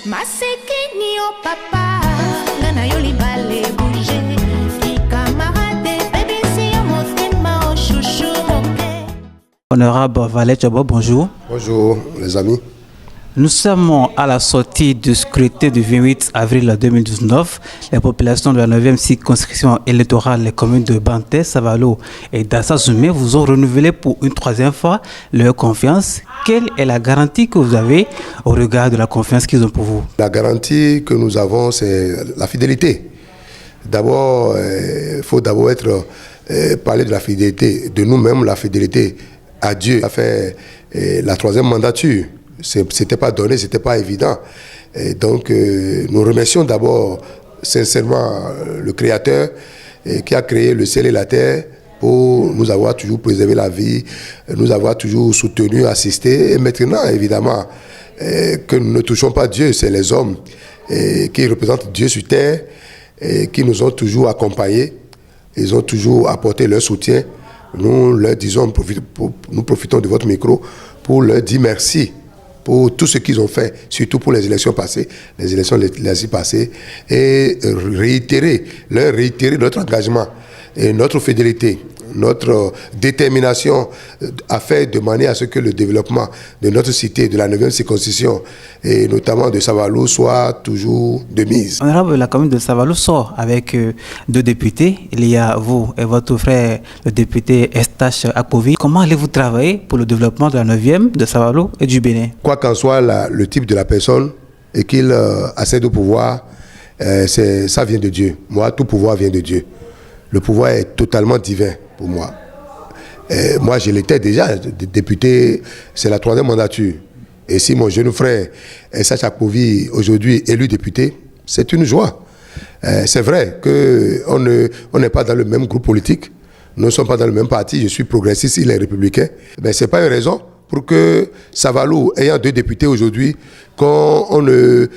Masekeni o papa, ngana yoli bale bouge. Ki camarade, bébé si o motema o chouchou moke. Honorable Valet Tchobo, bonjour. Bonjour les amis. Nous sommes à la sortie du scrutin du 28 avril 2019. Les populations de la 9e circonscription électorale, les communes de Banté, Savalo et Dassa-Zoumé vous ont renouvelé pour une troisième fois leur confiance. Quelle est la garantie que vous avez au regard de la confiance qu'ils ont pour vous? La garantie que nous avons, c'est la fidélité. D'abord, il faut d'abord parler de la fidélité, de nous-mêmes, la fidélité à Dieu. Ça fait la troisième mandature. C'était pas donné, c'était pas évident. Et donc, nous remercions d'abord sincèrement le Créateur qui a créé le ciel et la terre pour nous avoir toujours préservé la vie, nous avoir toujours soutenus, assistés. Et maintenant, évidemment, que nous ne touchons pas Dieu, c'est les hommes qui représentent Dieu sur terre et qui nous ont toujours accompagnés. Ils ont toujours apporté leur soutien. Nous leur disons, nous profitons de votre micro pour leur dire merci pour tout ce qu'ils ont fait, surtout pour les élections passées, les élections législatives passées, et réitérer notre engagement et notre fidélité, notre détermination à faire de manière à ce que le développement de notre cité, de la 9e circonscription, et notamment de Savalo, soit toujours de mise. Honorable, la commune de Savalo sort avec deux députés. Il y a vous et votre frère, le député Estache Akpovi. Comment allez-vous travailler pour le développement de la 9e, de Savalo et du Bénin? Quoi qu'en soit le type de la personne et qu'il accède au pouvoir, ça vient de Dieu. Moi, tout pouvoir vient de Dieu. Le pouvoir est totalement divin pour moi. Moi, je l'étais déjà député, c'est la troisième mandature. Et si mon jeune frère Estache Akpovi, aujourd'hui élu député, c'est une joie. C'est vrai qu'on n'est pas dans le même groupe politique, nous ne sommes pas dans le même parti, je suis progressiste, il est républicain. Mais ce n'est pas une raison pour que Savalo, ayant deux députés aujourd'hui, qu'on ne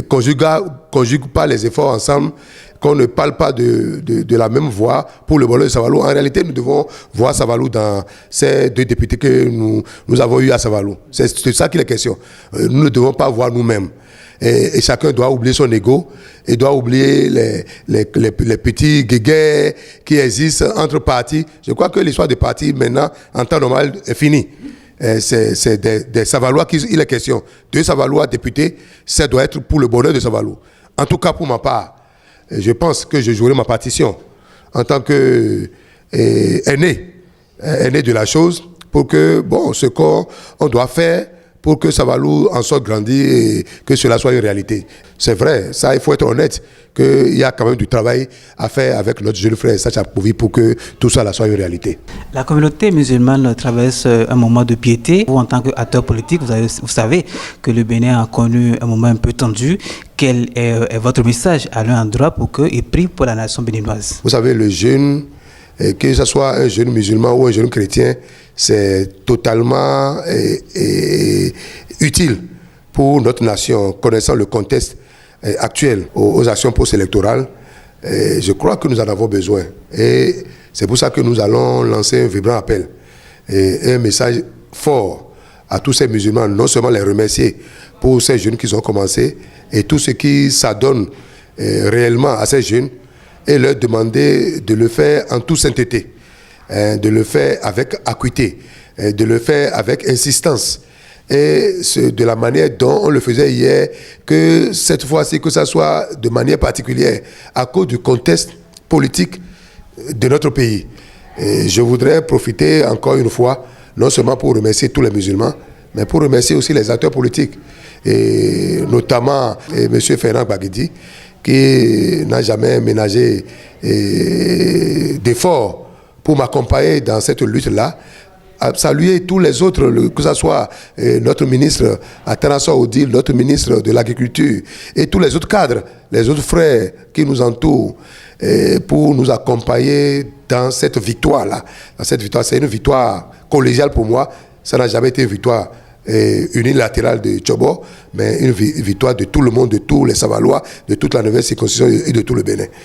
conjugue pas les efforts ensemble, qu'on ne parle pas de la même voix pour le bonheur de Savalo. En réalité, nous devons voir Savalo dans ces deux députés que nous avons eus à Savalo. C'est ça qu'il est question. Nous ne devons pas voir nous-mêmes. Et chacun doit oublier son ego et doit oublier les petits guéguerres qui existent entre partis. Je crois que l'histoire des partis, maintenant, en temps normal, est finie. C'est des Savalois qu'il est question. Deux Savalois députés, ça doit être pour le bonheur de Savalo. En tout cas, pour ma part, je pense que je jouerai ma partition en tant que aîné de la chose pour que, bon, ce qu'on doit faire pour que Savalo en sorte grandi et que cela soit une réalité. C'est vrai, ça, il faut être honnête, qu'il y a quand même du travail à faire avec notre jeune frère Estache Akpovi pour que tout ça soit une réalité. La communauté musulmane traverse un moment de piété. Vous, en tant qu'acteur politique, vous savez que le Bénin a connu un moment un peu tendu. Quel est votre message à leur endroit pour qu'ils prient pour la nation béninoise? Vous savez, le jeune, que ce soit un jeune musulman ou un jeune chrétien, c'est totalement utile pour notre nation, connaissant le contexte actuel aux actions post-électorales. Je crois que nous en avons besoin. Et c'est pour ça que nous allons lancer un vibrant appel et un message fort à tous ces musulmans, non seulement les remercier pour ces jeunes qui ont commencé et tout ce qui s'adonne réellement à ces jeunes et leur demander de le faire en toute sainteté, de le faire avec acuité, de le faire avec insistance. Et de la manière dont on le faisait hier, que cette fois-ci, que ça soit de manière particulière, à cause du contexte politique de notre pays. Et je voudrais profiter encore une fois, non seulement pour remercier tous les musulmans, mais pour remercier aussi les acteurs politiques, et notamment M. Ferrand Gbagidi, qui n'a jamais ménagé d'efforts pour m'accompagner dans cette lutte-là. À saluer tous les autres, que ce soit notre ministre Atanaso Odile, notre ministre de l'Agriculture et tous les autres cadres, les autres frères qui nous entourent pour nous accompagner dans cette victoire-là. Cette victoire, c'est une victoire collégiale pour moi. Ça n'a jamais été une victoire unilatérale de Tchobo, mais une victoire de tout le monde, de tous les Savalois, de toute la 9e circonscription et de tout le Bénin.